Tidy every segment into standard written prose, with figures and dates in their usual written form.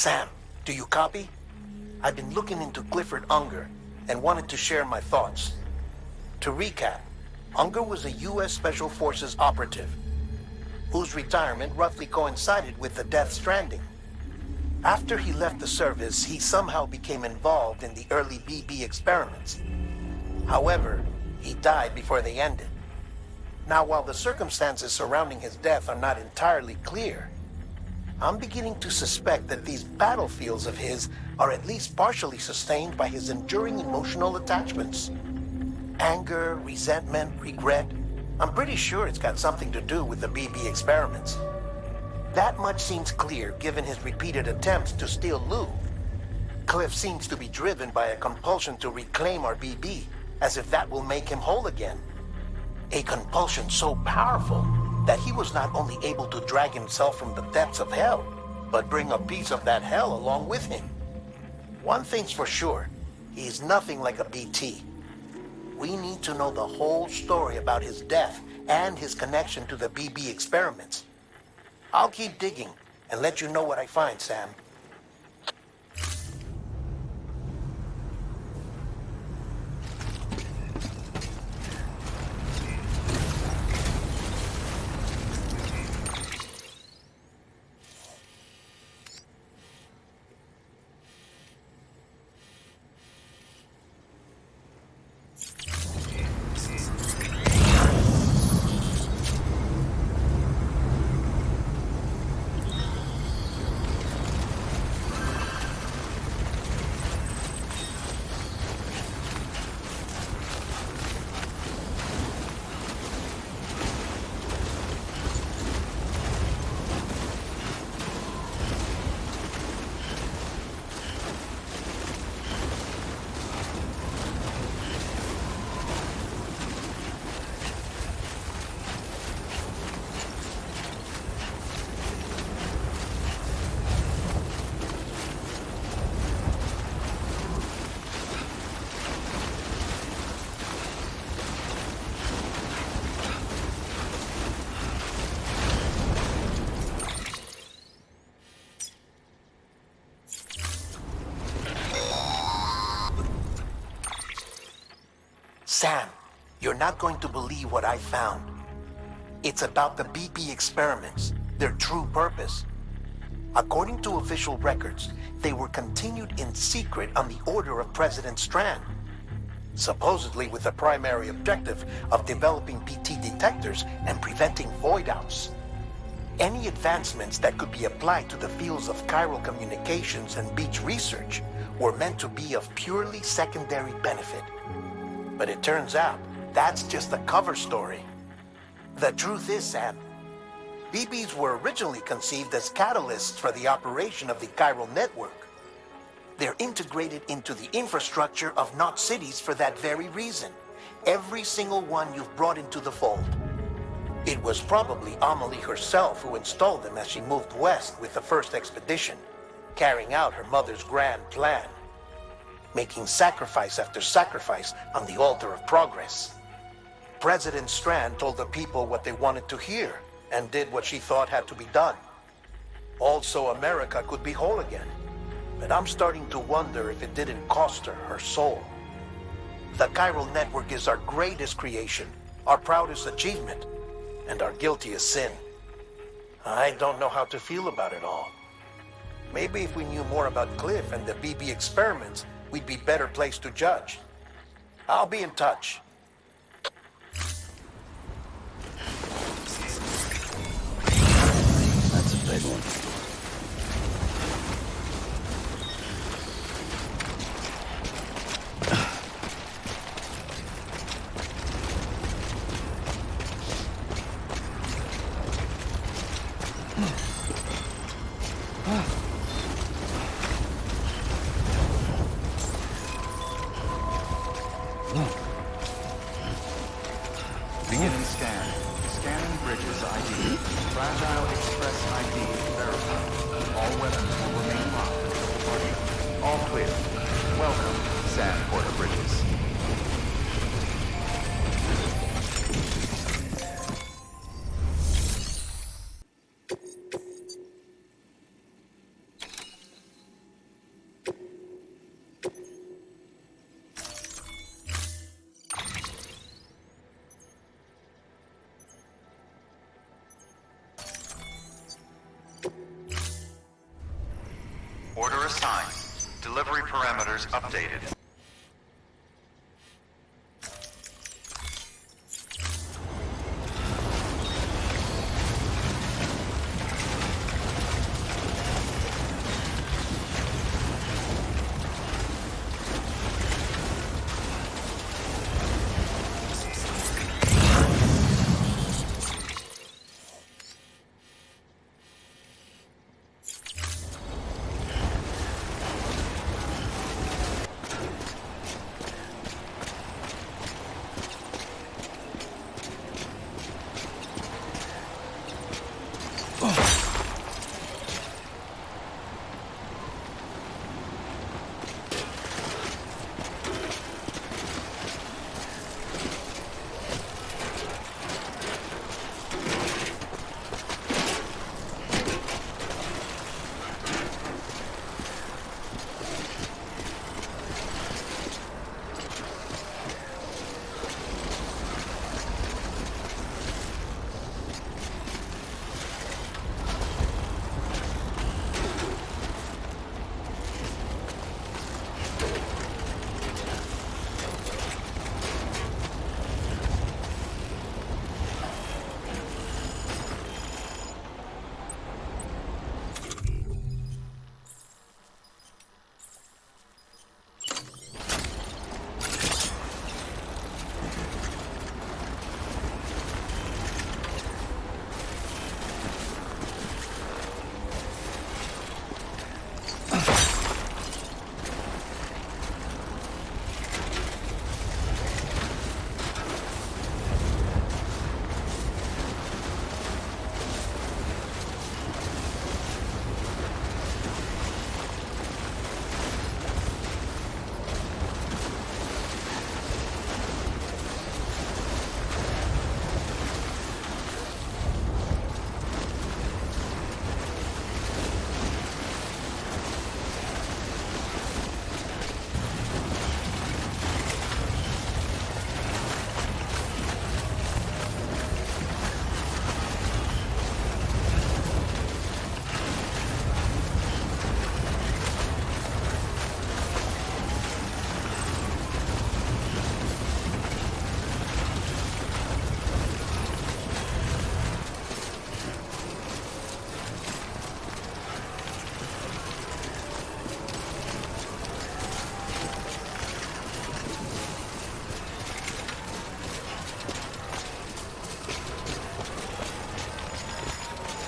Sam, do you copy? I've been looking into Clifford Unger and wanted to share my thoughts. To recap, Unger was a U.S. Special Forces operative whose retirement roughly coincided with the Death Stranding. After he left the service, he somehow became involved in the early BB experiments. However, he died before they ended. Now, while the circumstances surrounding his death are not entirely clear, I'm beginning to suspect that these battlefields of his are at least partially sustained by his enduring emotional attachments. Anger, resentment, regret. I'm pretty sure it's got something to do with the BB experiments. That much seems clear given his repeated attempts to steal Lou. Cliff seems to be driven by a compulsion to reclaim our BB, as if that will make him whole again. A compulsion so powerful that he was not only able to drag himself from the depths of hell, but bring a piece of that hell along with him. One thing's for sure, he's nothing like a BT. We need to know the whole story about his death and his connection to the BB experiments. I'll keep digging and let you know what I find, Sam. Sam, you're not going to believe what I found. It's about the BB experiments, their true purpose. According to official records, they were continued in secret on the order of President Strand, supposedly with the primary objective of developing BT detectors and preventing void-outs. Any advancements that could be applied to the fields of chiral communications and beach research were meant to be of purely secondary benefit. But it turns out, that's just the cover story. The truth is, Sam, BBs were originally conceived as catalysts for the operation of the chiral network. They're integrated into the infrastructure of Knot cities for that very reason. Every single one you've brought into the fold. It was probably Amelie herself who installed them as she moved west with the first expedition, carrying out her mother's grand plan, making sacrifice after sacrifice on the altar of progress. President Strand told the people what they wanted to hear and did what she thought had to be done. Also, America could be whole again. But I'm starting to wonder if it didn't cost her her soul. The chiral network is our greatest creation, our proudest achievement, and our guiltiest sin. I don't know how to feel about it all. Maybe if we knew more about Cliff and the BB experiments, we'd be better placed to judge. I'll be in touch. That's a big one. Order assigned. Delivery parameters updated.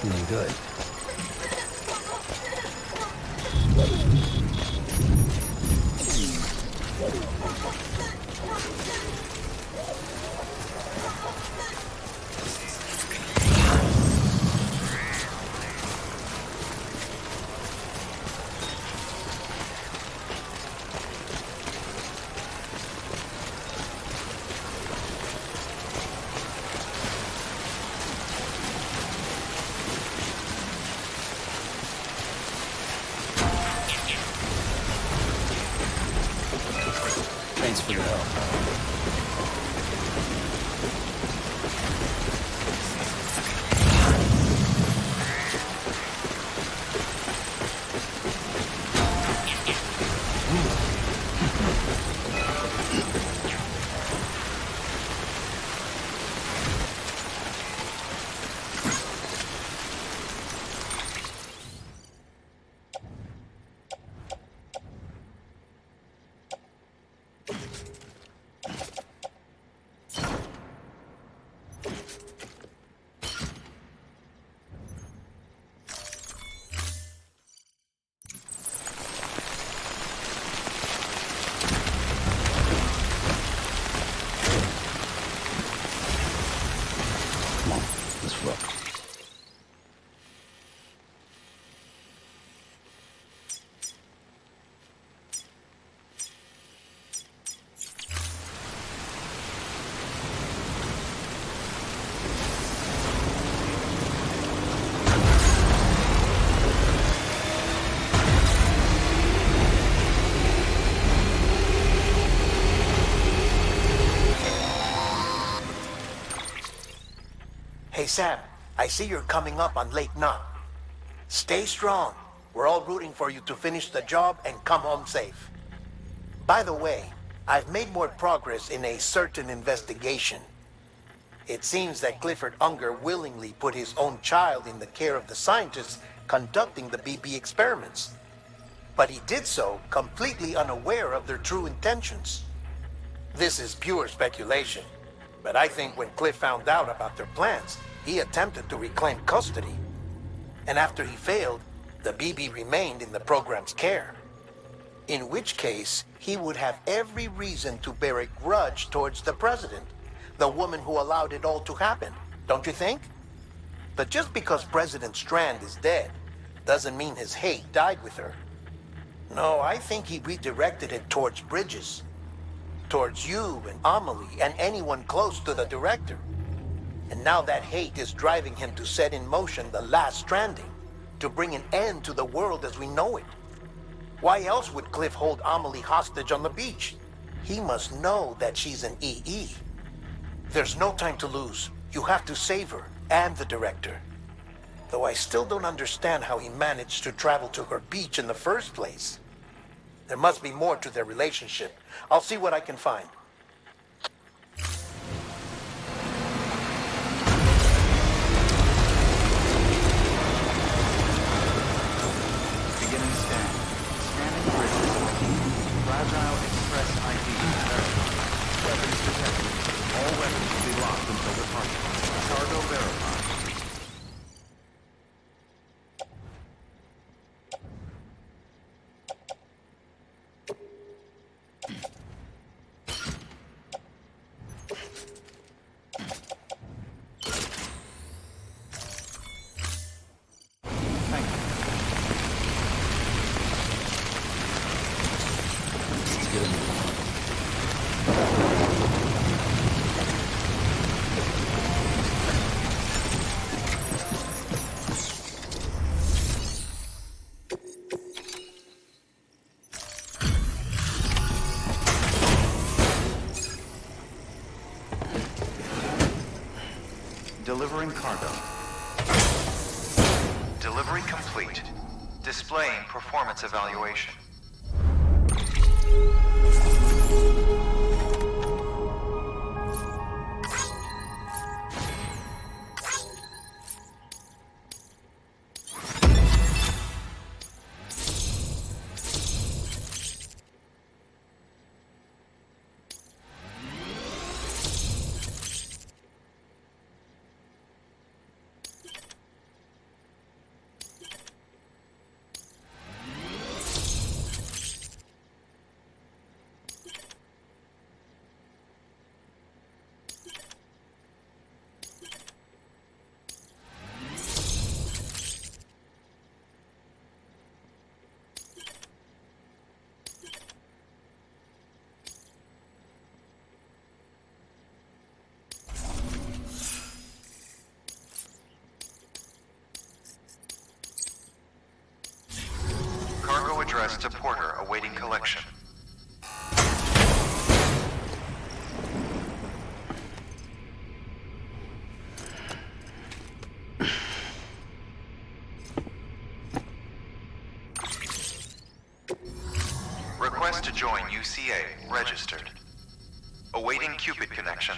Feeling good. Thanks for the help. Come on, let's rock. Hey Sam, I see you're coming up on Lake Knot. Stay strong. We're all rooting for you to finish the job and come home safe. By the way, I've made more progress in a certain investigation. It seems that Clifford Unger willingly put his own child in the care of the scientists conducting the BB experiments. But he did so completely unaware of their true intentions. This is pure speculation, but I think when Cliff found out about their plans, he attempted to reclaim custody. And after he failed, the BB remained in the program's care. In which case, he would have every reason to bear a grudge towards the president, the woman who allowed it all to happen, don't you think? But just because President Strand is dead, doesn't mean his hate died with her. No, I think he redirected it towards Bridges. Towards you and Amelie and anyone close to the director. And now that hate is driving him to set in motion the last Stranding, to bring an end to the world as we know it. Why else would Cliff hold Amelie hostage on the beach? He must know that she's an EE. There's no time to lose. You have to save her and the director. Though I still don't understand how he managed to travel to her beach in the first place. There must be more to their relationship. I'll see what I can find. Beginning scan. Scanning bridges. Fragile Express ID verified. Weapons detected. All weapons will be locked until departure. Cargo verified. Delivering cargo. Delivery complete. Displaying performance evaluation. Cargo addressed to Porter awaiting collection. Request to join UCA registered. Awaiting Cupid connection.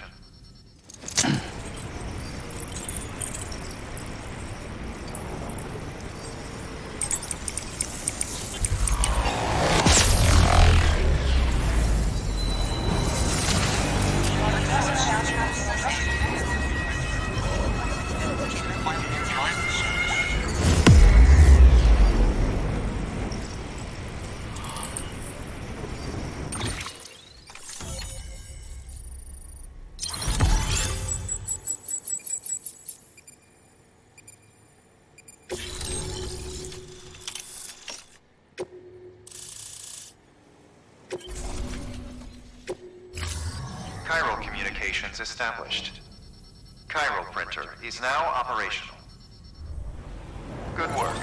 Chiral communications established. Chiral printer is now operational. Good work.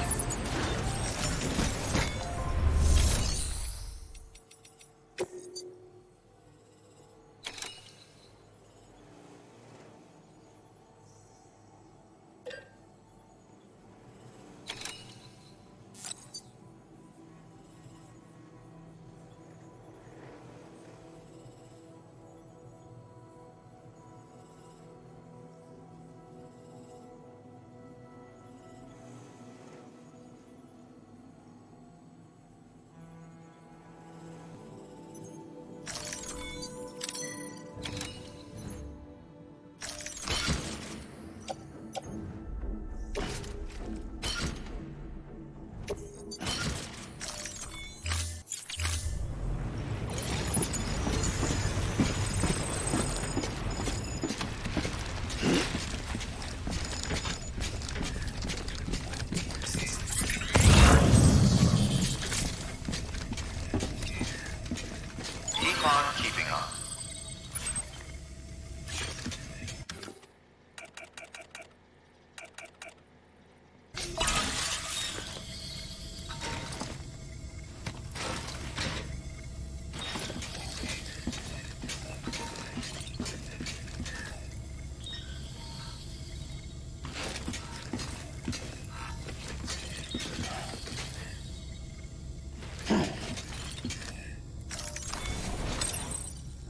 Keep on keeping on.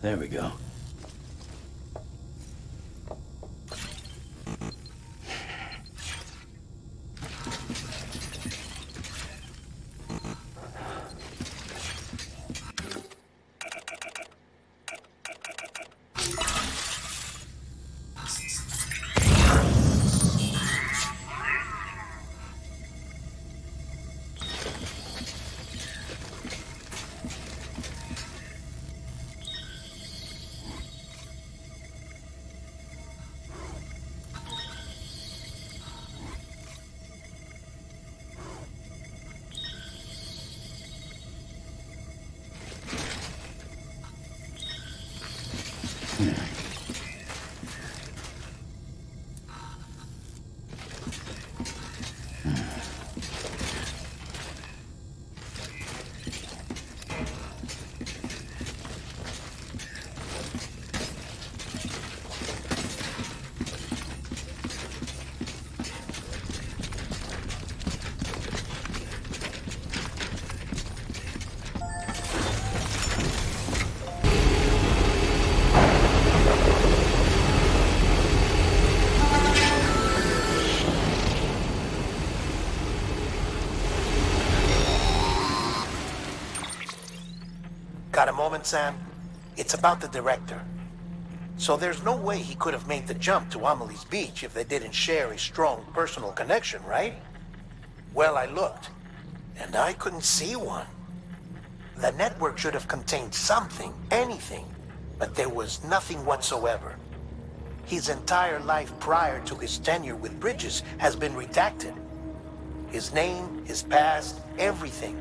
There we go. Got a moment, Sam? It's about the director. So there's no way he could have made the jump to Amelie's Beach if they didn't share a strong personal connection, right? Well, I looked, and I couldn't see one. The network should have contained something, anything, but there was nothing whatsoever. His entire life prior to his tenure with Bridges has been redacted. His name, his past, everything.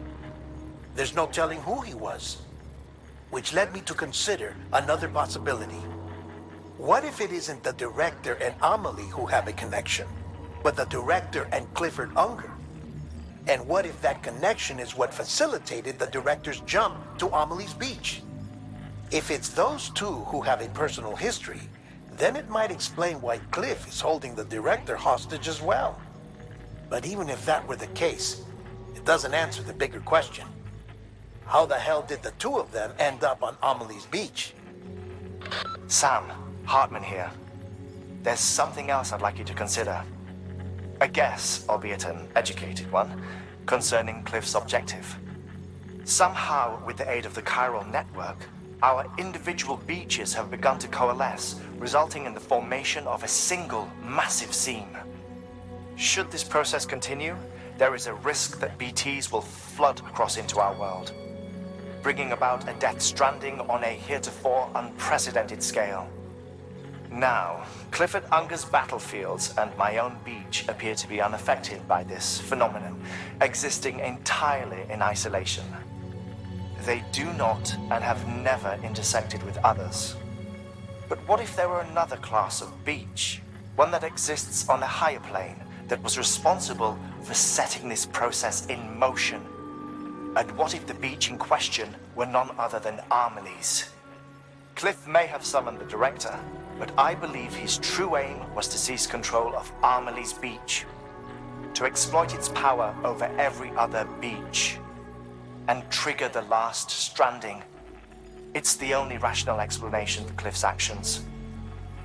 There's no telling who he was. Which led me to consider another possibility. What if it isn't the director and Amelie who have a connection, but the director and Clifford Unger? And what if that connection is what facilitated the director's jump to Amelie's Beach? If it's those two who have a personal history, then it might explain why Cliff is holding the director hostage as well. But even if that were the case, it doesn't answer the bigger question. How the hell did the two of them end up on Amelie's Beach? Sam, Hartman here. There's something else I'd like you to consider. A guess, albeit an educated one, concerning Cliff's objective. Somehow, with the aid of the chiral network, our individual beaches have begun to coalesce, resulting in the formation of a single massive seam. Should this process continue, there is a risk that BTs will flood across into our world, bringing about a death stranding on a heretofore unprecedented scale. Now, Clifford Unger's battlefields and my own beach appear to be unaffected by this phenomenon, existing entirely in isolation. They do not and have never intersected with others. But what if there were another class of beach, one that exists on a higher plane, that was responsible for setting this process in motion? And what if the beach in question were none other than Amelie's? Cliff may have summoned the director, but I believe his true aim was to seize control of Amelie's Beach, to exploit its power over every other beach, and trigger the last stranding. It's the only rational explanation for Cliff's actions,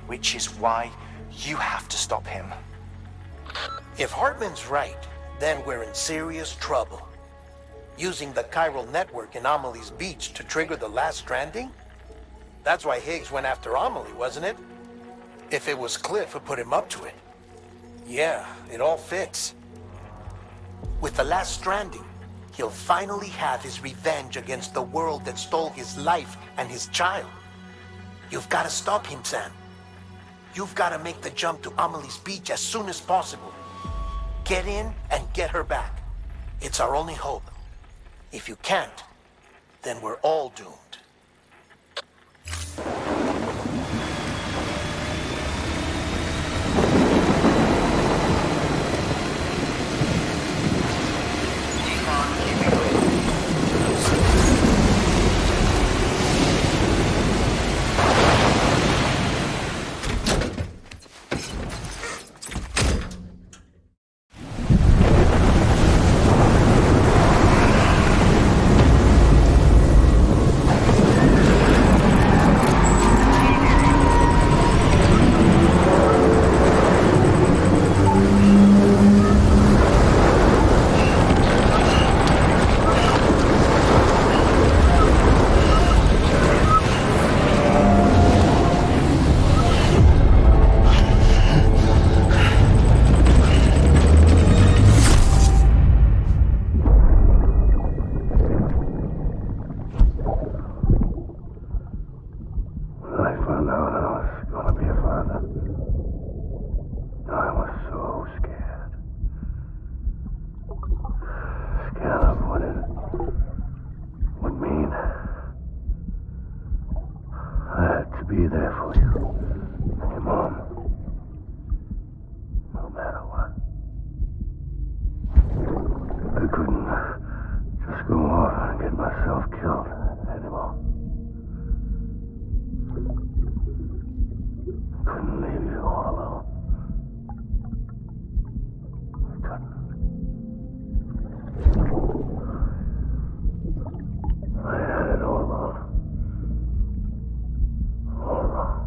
which is why you have to stop him. If Hartman's right, then we're in serious trouble. Using the chiral network in Amelie's Beach to trigger the last stranding? That's why Higgs went after Amelie, wasn't it? If it was Cliff who put him up to it. Yeah, it all fits. With the last stranding, he'll finally have his revenge against the world that stole his life and his child. You've got to stop him, Sam. You've got to make the jump to Amelie's Beach as soon as possible. Get in and get her back. It's our only hope. If you can't, then we're all doomed. myself killed anymore. Couldn't leave you all alone. I couldn't. I had it all wrong. All wrong.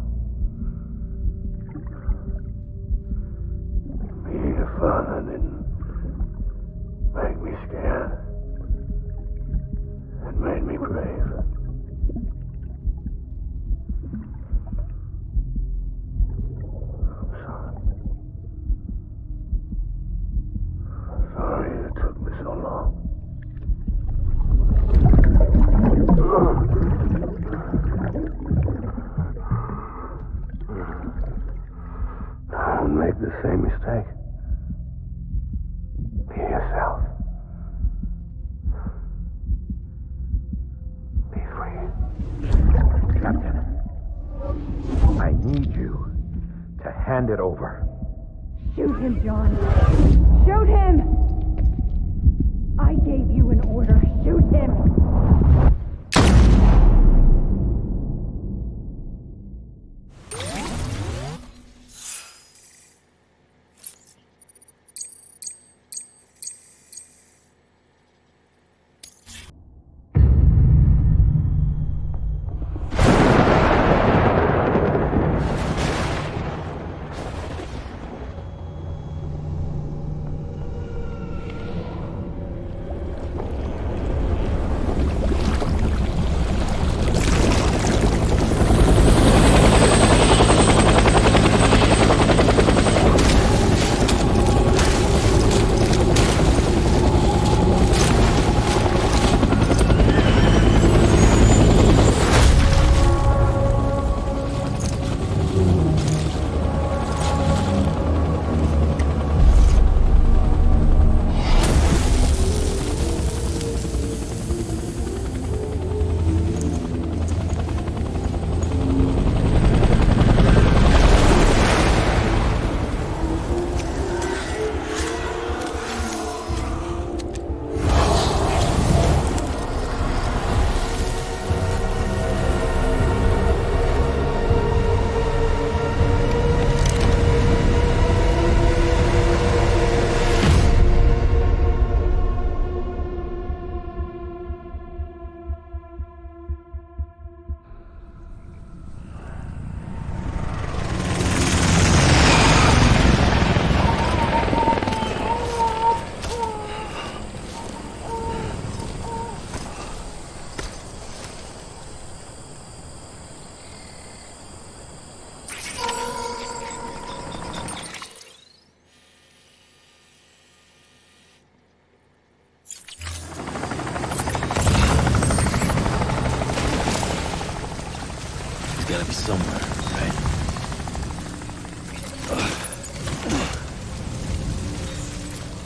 Being a father didn't make me scared. It made me brave. I'm sorry. Sorry it took me so long. Don't make the same mistake. Be yourself. Be free. Captain, I need you to hand it over. Shoot him, John. Shoot him! I gave you an order. Shoot him! Gotta be somewhere, right?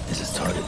This is target.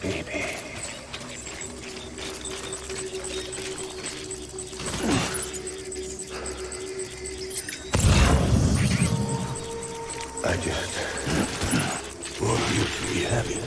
Baby. I just want you to be happy.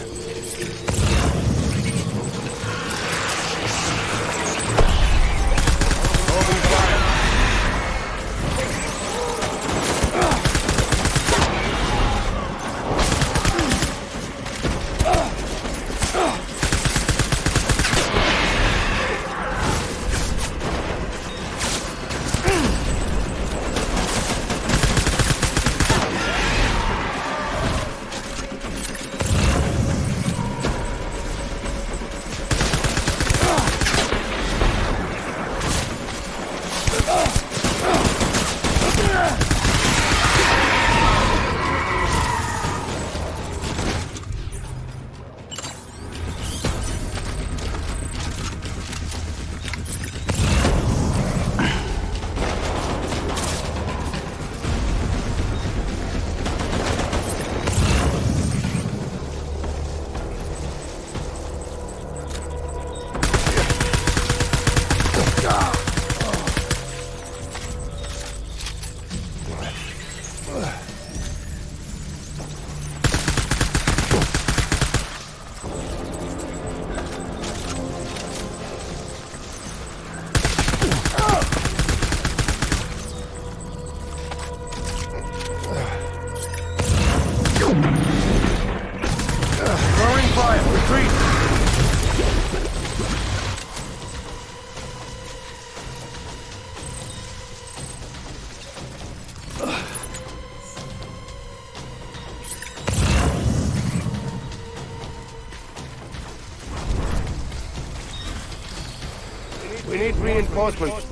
We need reinforcements.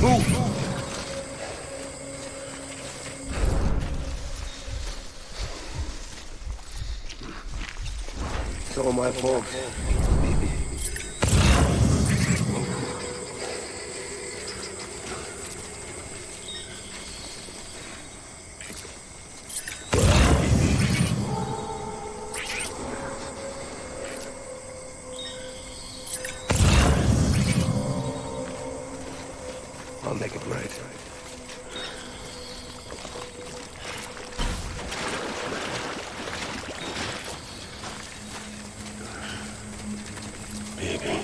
Move. It's all my fault. I'll make it right. Baby.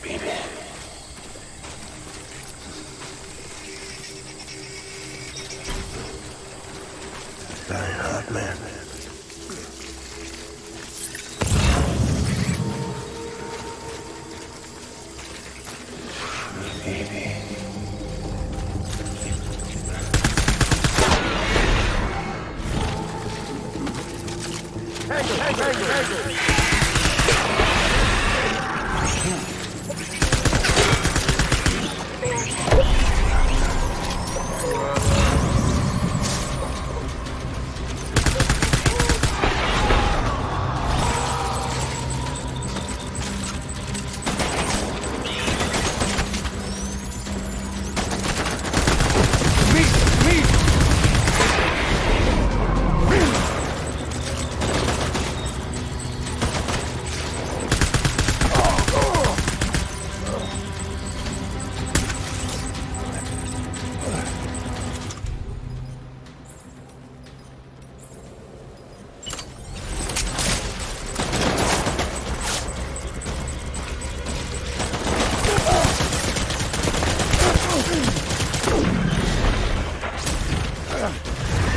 Baby. Die hard, man. Baby.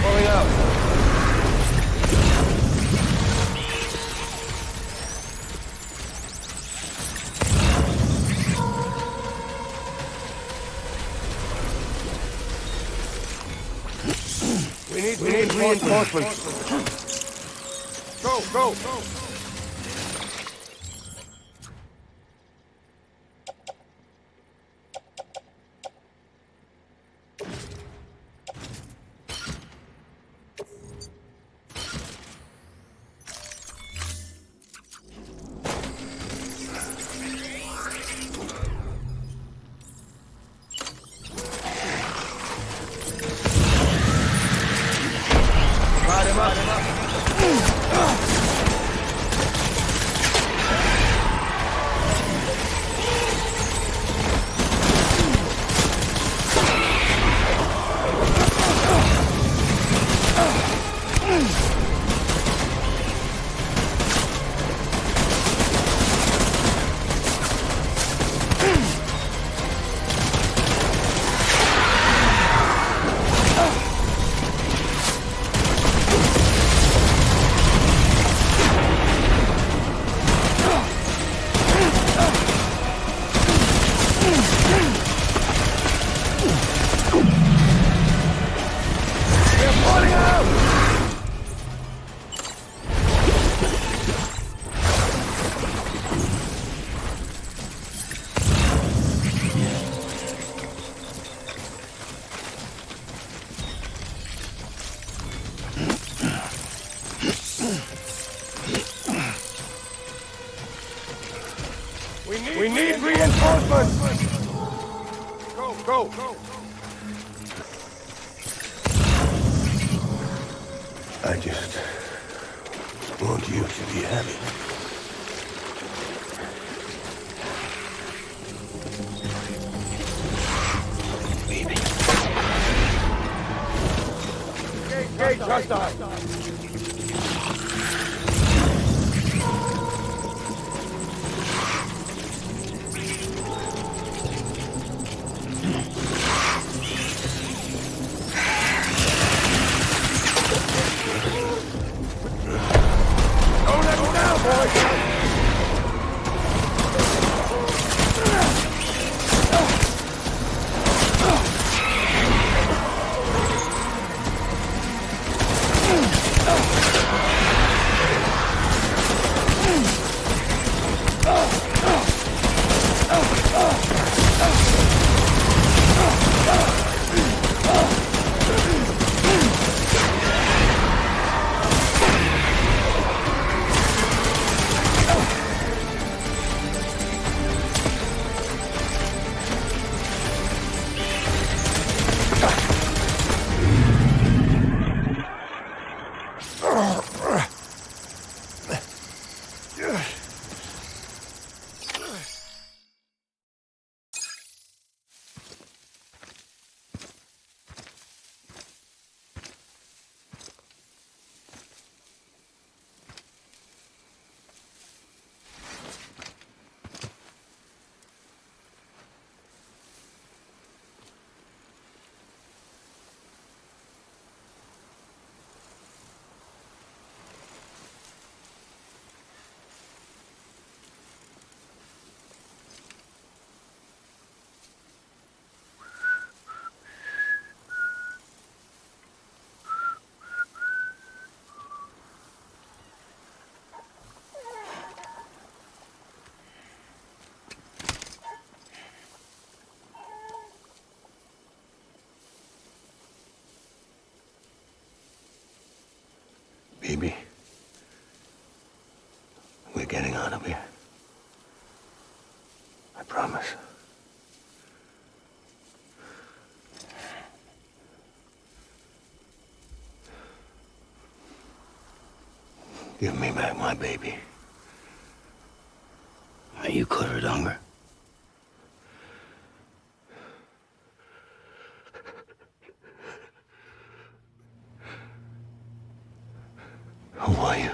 Pulling out. We need reinforcements. Go. Go! I just want you to be happy. Baby. Gate hostile! Don't let him down, boys! Baby, we're getting out of here. I promise. Give me back my baby. Are you clear of hunger? Who are you?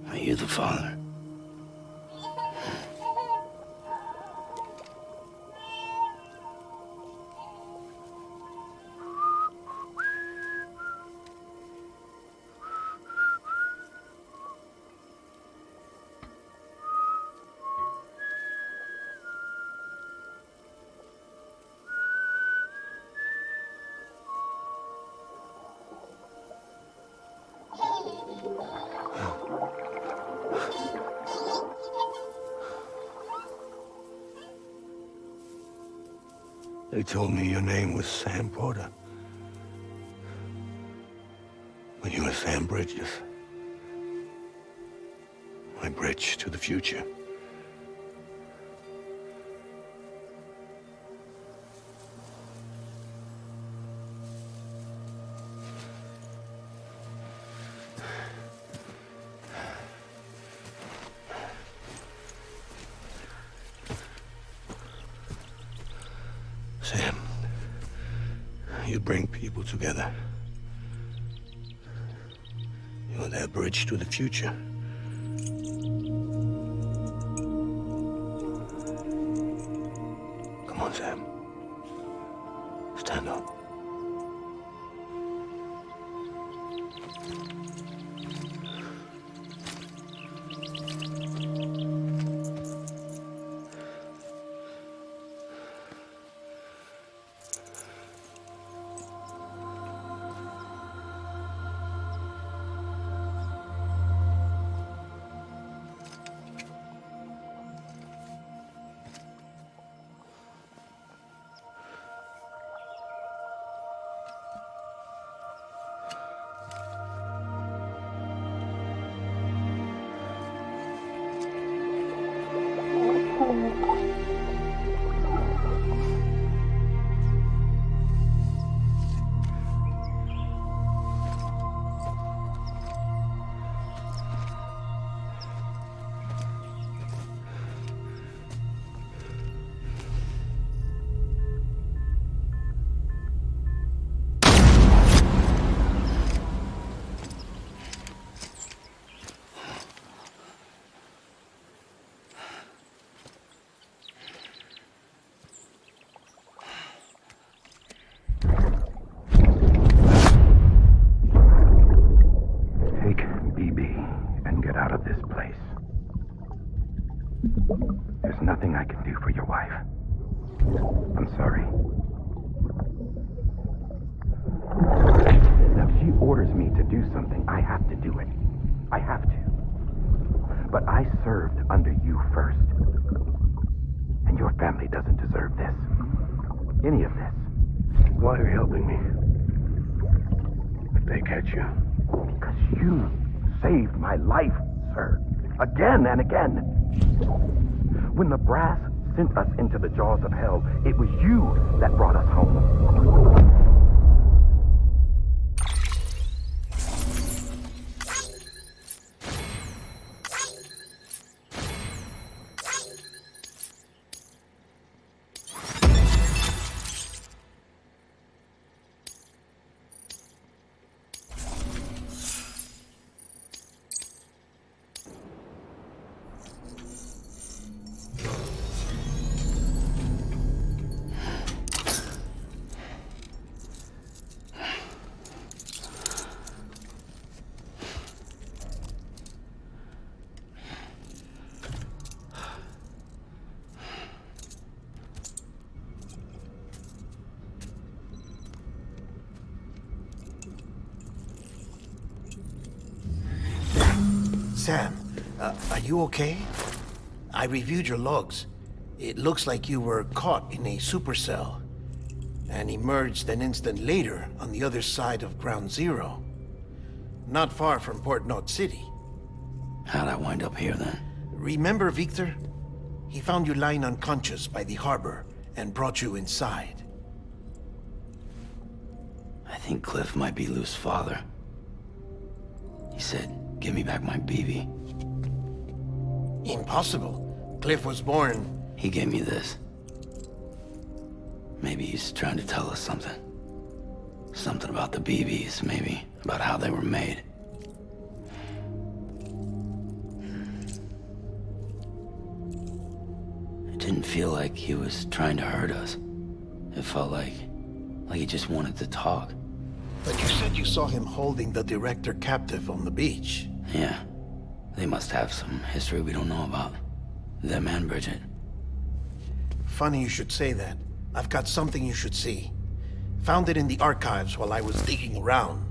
Are you the father? They told me your name was Sam Porter. But you were Sam Bridges. My bridge to the future. Sam, you bring people together. You're their bridge to the future. Come on, Sam. Stand up. There's nothing I can do for your wife. I'm sorry. Now, if she orders me to do something, I have to do it. I have to. But I served under you first. And your family doesn't deserve this. Any of this. Why are you helping me? If they catch you. Because you saved my life, sir. Again and again. When the brass sent us into the jaws of hell, it was you that brought us home. Sam, are you okay? I reviewed your logs. It looks like you were caught in a supercell and emerged an instant later on the other side of Ground Zero. Not far from Port Knot City. How'd I wind up here then? Remember Victor? He found you lying unconscious by the harbor and brought you inside. I think Cliff might be Lou's father. He said, give me back my BB. Impossible. Cliff was born... He gave me this. Maybe he's trying to tell us something. Something about the BBs, maybe. About how they were made. It didn't feel like he was trying to hurt us. It felt like he just wanted to talk. But you said you saw him holding the director captive on the beach. Yeah. They must have some history we don't know about. Them and Bridget. Funny you should say that. I've got something you should see. Found it in the archives while I was digging around.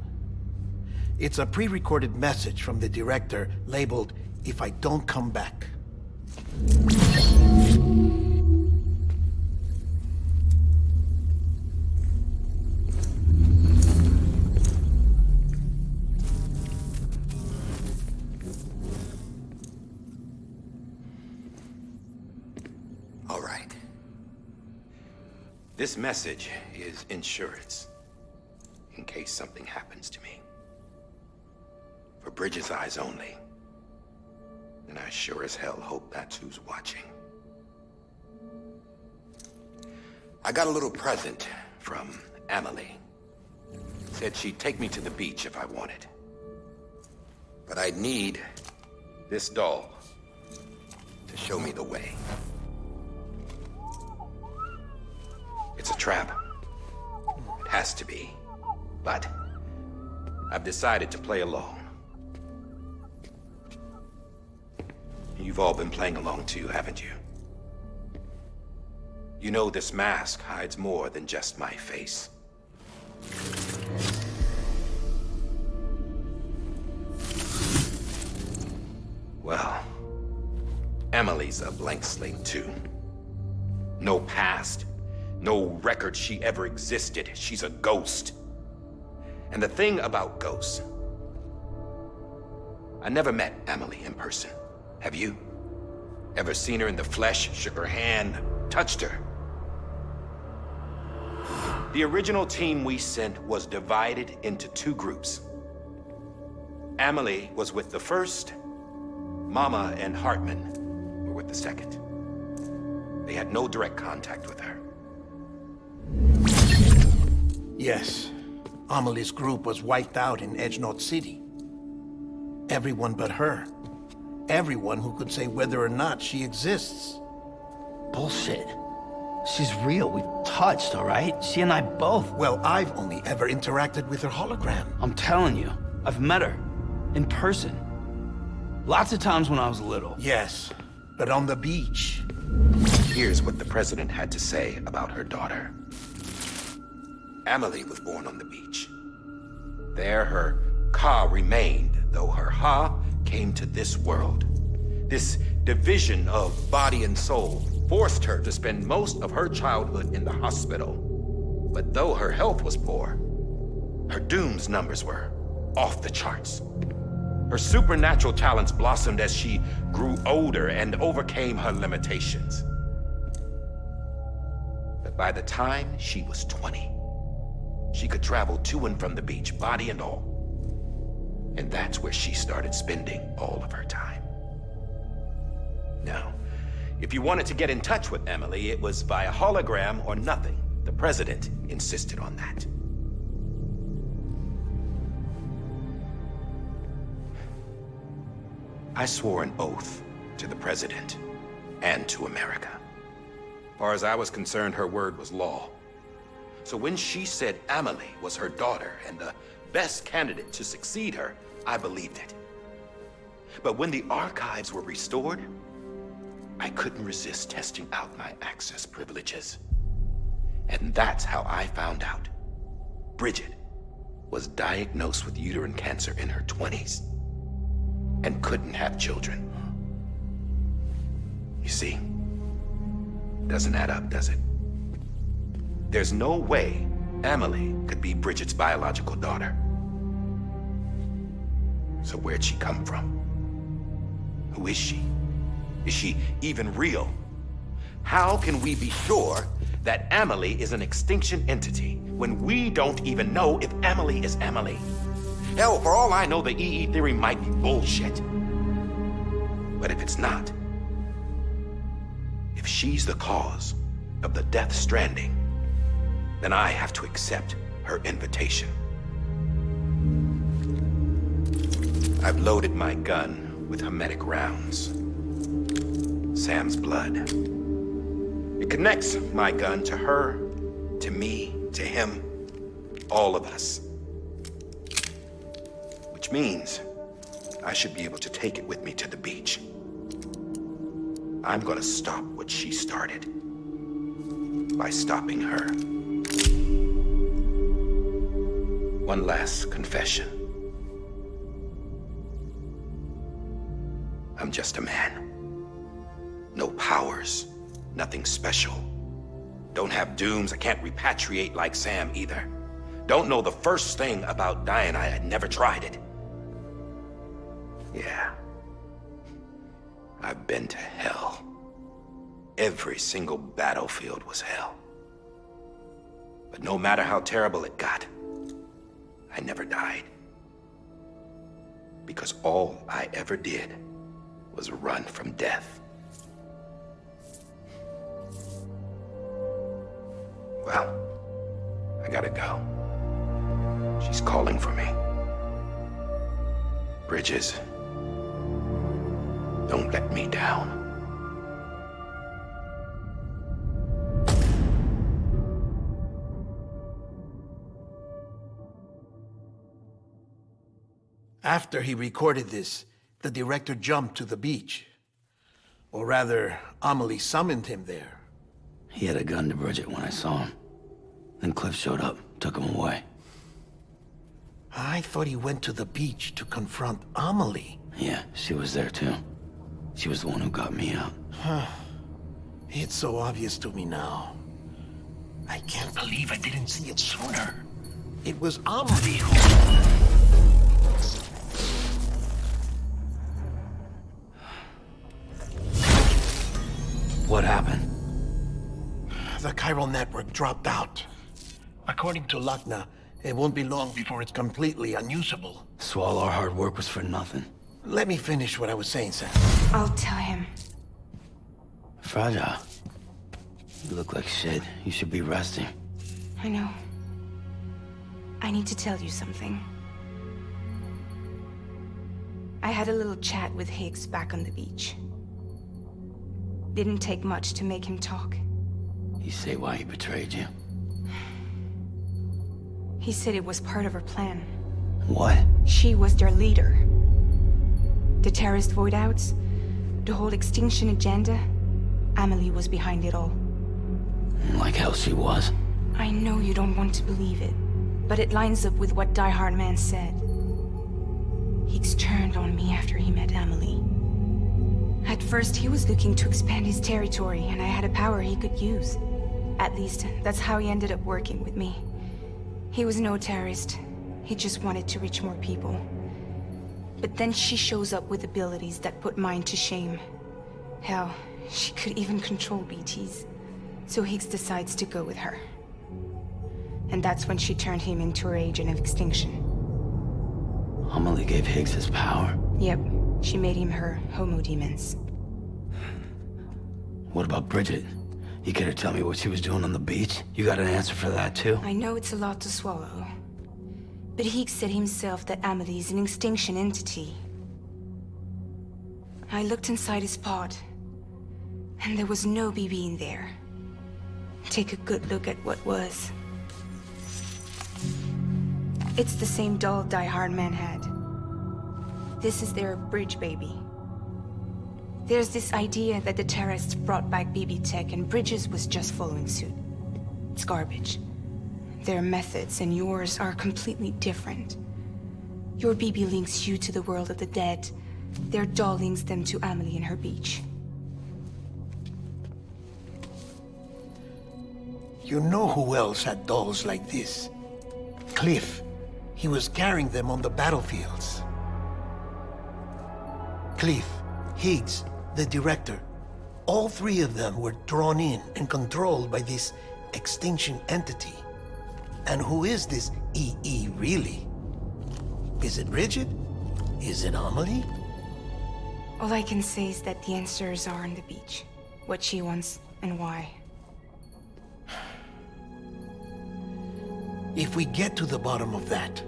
It's a pre-recorded message from the director labeled, "If I don't come back." This message is insurance, in case something happens to me. For Bridget's eyes only. And I sure as hell hope that's who's watching. I got a little present from Amelie. Said she'd take me to the beach if I wanted. But I'd need this doll to show me the way. It's a trap. It has to be. But I've decided to play along. You've all been playing along too, haven't you? You know this mask hides more than just my face. Well, Emily's a blank slate too. No past. No record she ever existed. She's a ghost. And the thing about ghosts... I never met Emily in person. Have you? Ever seen her in the flesh, shook her hand, touched her? The original team we sent was divided into two groups. Emily was with the first. Mama and Hartman were with the second. They had no direct contact with her. Yes. Amelie's group was wiped out in Edge Knot City. Everyone but her. Everyone who could say whether or not she exists. Bullshit. She's real. We've touched, all right? She and I both. Well, I've only ever interacted with her hologram. I'm telling you, I've met her. In person. Lots of times when I was little. Yes, but on the beach. Here's what the president had to say about her daughter. Amelie was born on the beach. There her ka remained, though her ha came to this world. This division of body and soul forced her to spend most of her childhood in the hospital. But though her health was poor, her dooms numbers were off the charts. Her supernatural talents blossomed as she grew older and overcame her limitations. But by the time she was 20, she could travel to and from the beach, body and all. And that's where she started spending all of her time. Now, if you wanted to get in touch with Emily, it was via hologram or nothing. The president insisted on that. I swore an oath to the president and to America. As far as I was concerned, her word was law. So when she said Amelie was her daughter and the best candidate to succeed her, I believed it. But when the archives were restored, I couldn't resist testing out my access privileges. And that's how I found out Bridget was diagnosed with uterine cancer in her 20s and couldn't have children. You see, doesn't add up, does it? There's no way Amelie could be Bridget's biological daughter. So where'd she come from? Who is she? Is she even real? How can we be sure that Amelie is an extinction entity when we don't even know if Amelie is Amelie? Hell, for all I know, the EE theory might be bullshit. But if it's not, if she's the cause of the death stranding, then I have to accept her invitation. I've loaded my gun with hermetic rounds. Sam's blood. It connects my gun to her, to me, to him, all of us. Which means I should be able to take it with me to the beach. I'm gonna stop what she started by stopping her. One last confession. I'm just a man. No powers, nothing special. Don't have dooms, I can't repatriate like Sam either. Don't know the first thing about dying, I had never tried it. Yeah. I've been to hell. Every single battlefield was hell. But no matter how terrible it got, I never died. Because all I ever did was run from death. Well, I gotta go. She's calling for me. Bridges, don't let me down. After he recorded this, the director jumped to the beach. Or rather, Amelie summoned him there. He had a gun to Bridget when I saw him. Then Cliff showed up, took him away. I thought he went to the beach to confront Amelie. Yeah, she was there too. She was the one who got me out. It's so obvious to me now. I can't believe I didn't see it sooner. It was Amelie who... What happened? The chiral network dropped out. According to Luckna, it won't be long before it's completely unusable. So all our hard work was for nothing. Let me finish what I was saying, Sam. I'll tell him. Fragile. You look like shit. You should be resting. I know. I need to tell you something. I had a little chat with Higgs back on the beach. Didn't take much to make him talk. You say why he betrayed you? He said it was part of her plan. What? She was their leader. The terrorist void outs, the whole extinction agenda. Amelie was behind it all. Like hell she was. I know you don't want to believe it, but it lines up with what Die Hard Man said. Higgs turned on me after he met Amelie. At first, he was looking to expand his territory, and I had a power he could use. At least, that's how he ended up working with me. He was no terrorist. He just wanted to reach more people. But then she shows up with abilities that put mine to shame. Hell, she could even control BTs. So Higgs decides to go with her. And that's when she turned him into her agent of extinction. Amelie gave Higgs his power? Yep, she made him her homo demons. What about Bridget? You care to tell me what she was doing on the beach? You got an answer for that too? I know it's a lot to swallow. But Higgs said himself that Amelie is an extinction entity. I looked inside his pod, and there was no BB in there. Take a good look at what was. It's the same doll Die Hard Man had. This is their bridge baby. There's this idea that the terrorists brought back BB tech and Bridges was just following suit. It's garbage. Their methods and yours are completely different. Your BB links you to the world of the dead. Their doll links them to Amelie and her beach. You know who else had dolls like this? Cliff. He was carrying them on the battlefields. Cliff, Higgs, the director, all three of them were drawn in and controlled by this extinction entity. And who is this EE really? Is it Bridget? Is it Amelie? All I can say is that the answers are on the beach. What she wants and why. If we get to the bottom of that,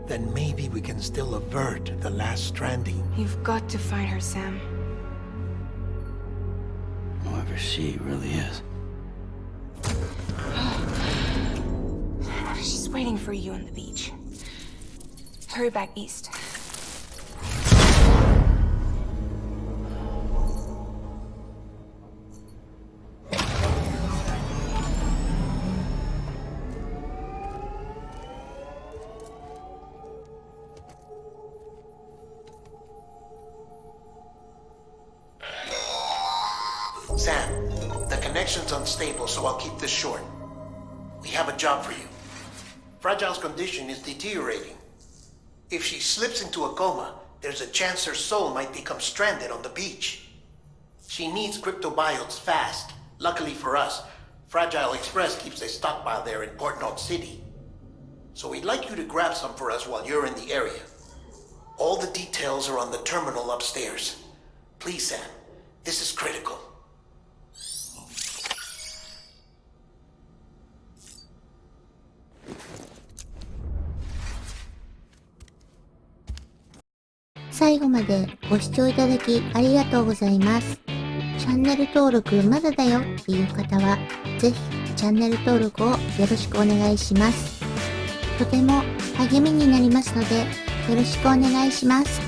then maybe we can still avert the last stranding. You've got to find her, Sam. Whoever she really is. She's waiting for you on the beach. Hurry back east. Sam, the connection's unstable, so I'll keep this short. We have a job for you. Fragile's condition is deteriorating. If she slips into a coma, there's a chance her soul might become stranded on the beach. She needs cryptobiotes fast. Luckily for us, Fragile Express keeps a stockpile there in Port Knot City. So we'd like you to grab some for us while you're in the area. All the details are on the terminal upstairs. Please, Sam, this is critical.最後までご視聴いただきありがとうございます。チャンネル登録まだだよっていう方は、ぜひチャンネル登録をよろしくお願いします。とても励みになりますので、よろしくお願いします。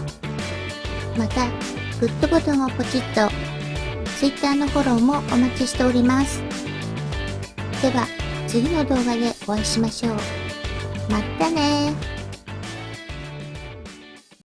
また、グッドボタンをポチッと、Twitter のフォローもお待ちしております。では、次の動画でお会いしましょう。またねー。